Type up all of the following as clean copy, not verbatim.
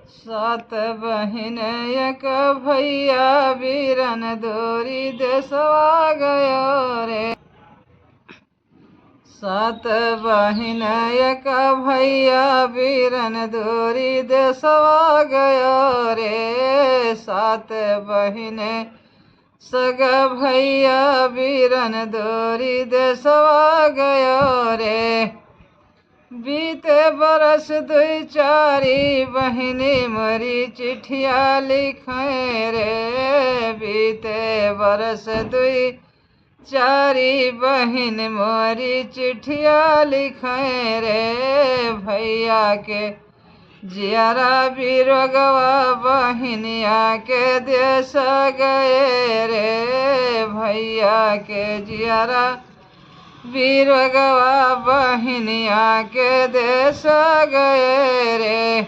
सात बहिन एक भैया वीरन दूरी देशवा गयो रे। सात बहिन एक भैया वीरन दूरी देशवा गयो रे। सात बहिन सग भैया वीरन दूरी देशवा गयो रे। बीते बरस दुई चारी बहिनी मरी चिट्ठिया लिखे रे। बीते बरस दुई चारी बहिन मोरी चिट्ठिया लिखे रे। भैया के जियारा बिरगवा बहिनिया के देश गए रे। भैया के जियारा बिरगवा बहिनिया के देश गए रे।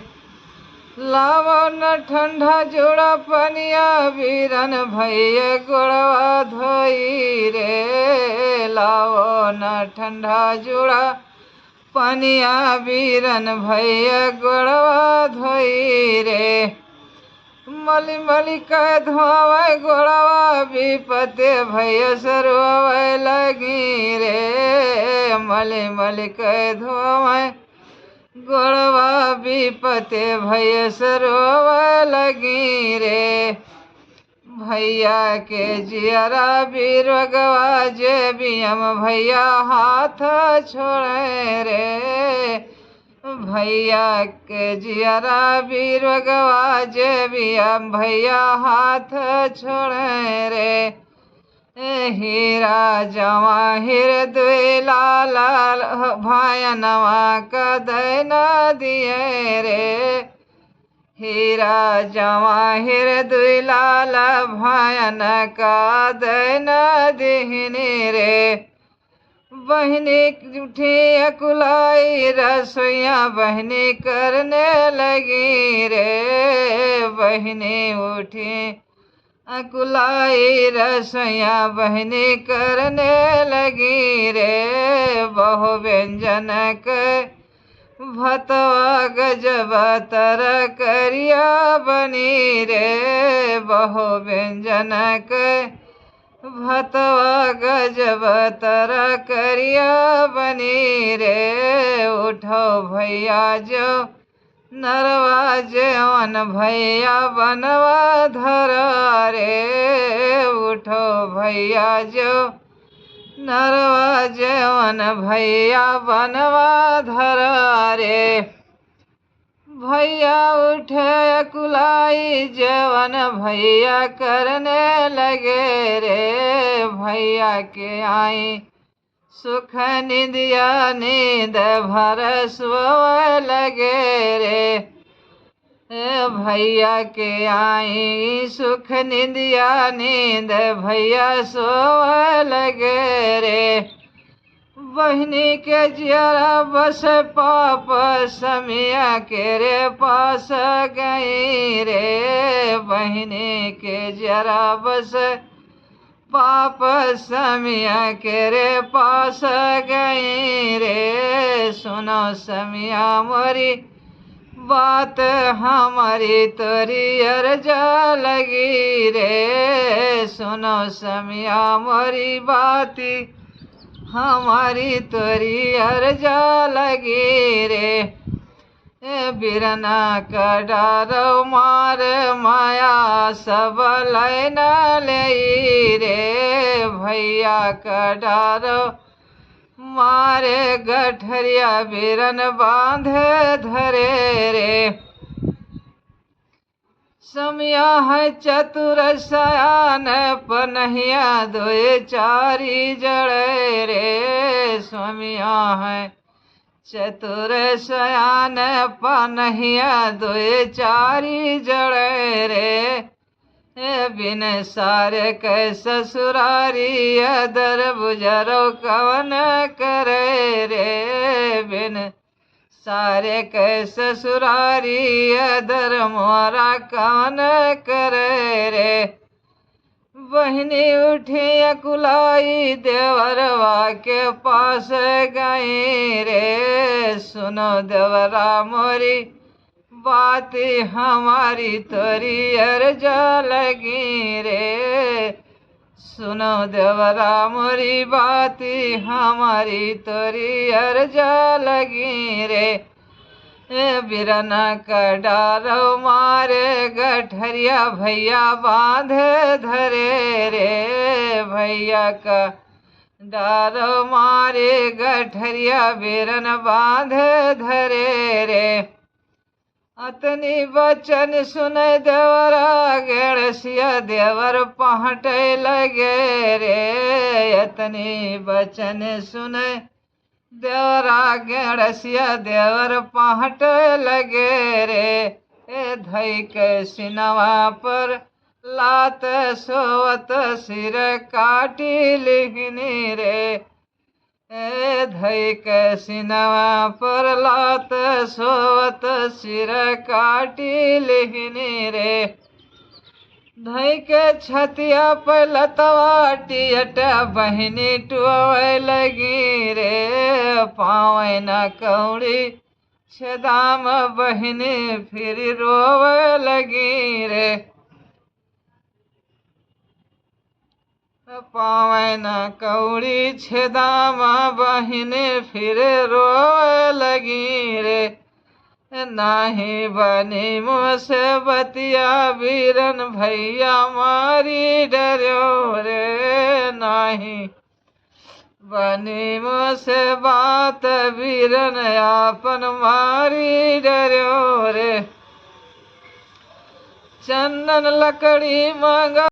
लावो न ठंडा जोड़ा पनिया वीरन भैया गोड़वा धोई रे। लावो न ठंडा जोड़ा पनिया वीरन भैया गोड़वा धोई रे। मली मली कह धोवे गोड़वा विपते भैया सरवे लगी रे। मली मली कह धोवे गोड़वा विपते भैया सरवे लगी रे। भैया के जियरा बिरगवा जे बियम भैया हाथ छोड़े रे। भैया के जियरा बिरगवा जे बियम भैया हाथ छोड़े रे। हीरा जवाहिर दुई लाल भायनवा कदै न दिए रे। हीरा जवाहिर दुई लाल भायन कदै न दिहनी रे। बहनी उठी अकुलाई रसोइया बहनी करने लगी रे। बहनी उठी अकुलाई रसोइया बहनी करने लगी रे। बहु व्यंजन के भतवा गजब तर करिया बनी रे। बहु व्यंजन के भतवा गजब तर करिया बनी रे। उठो भैया जो नरवा जेवन भैया बनवा धर रे। उठो भैया जो नरवा जेवन भैया बनवा धर रे। भैया उठे कुलाई जेवन भैया करने लगे रे। भैया के आई सुख निंदिया नींद भर सोए लगे रे। भैया के आई सुख निंदिया नींद भैया सोए लगे रे। बहनी के जियरा बस पाप समिया के रे पास गई रे। बहनी के जियरा बस पाप समिया के रे पास गई रे। सुनो समिया मोरी बात हमारी तोरी अर्जा लगी रे। सुनो समिया मोरी बाती हमारी तोरी अर्जा लगी रे। बिरना का डारो मार माया सब लैन ले रे। भैया का डारो मारे गठरिया बिरन बांधे धरे रे। समिया है चतुर सयान पनहिया दोए चारी जड़े रे। समिया है चतुर सयान पनहिया दोए चारी जड़े रे। बिन सारे कै ससुरारी अदर बुजरो कवन करे रे। बिन सारे कै ससुरारी अदर मोरा कवन करे रे। बहनी उठी अकुलाई देवरवा के पास गई रे। सुनो देवरा मोरी बात हमारी तोरी अर्ज लगी रे। सुनो देवरा मोरी बात हमारी तोरी अर्ज लगी रे। बिरन का डारो मारे गठरिया भैया बांधे धरे रे। भैया का डारो मारे गठरिया बिरन बांधे धरे रे। अतनी बचन सुने देवरा गणसिया देवर पहटे लगे रे। अतनी बचन सुने देवरा गणसिया देवर पहट लगे रे। धई के सिनवा पर लात सोवत सिर काटी लिखनी रे। धई के सिनवा पर लात सोवत सिर काटी लिखनी रे। धई के छतिया पे लतवा टियट बहिनी टुआवे लगी रे। पावे न कौड़ी छदाम बहिनी फिर रोवे लगी रे। पावे न कौड़ी छदाम बहिनी फिर रोवे लगी रे। नाही बनी मुझसे बतिया बीरन भैया मारी डर्यो रे। नाही बनी मुझसे बात बीरन आपन मारी डर्यो रे। चंदन लकड़ी मांगा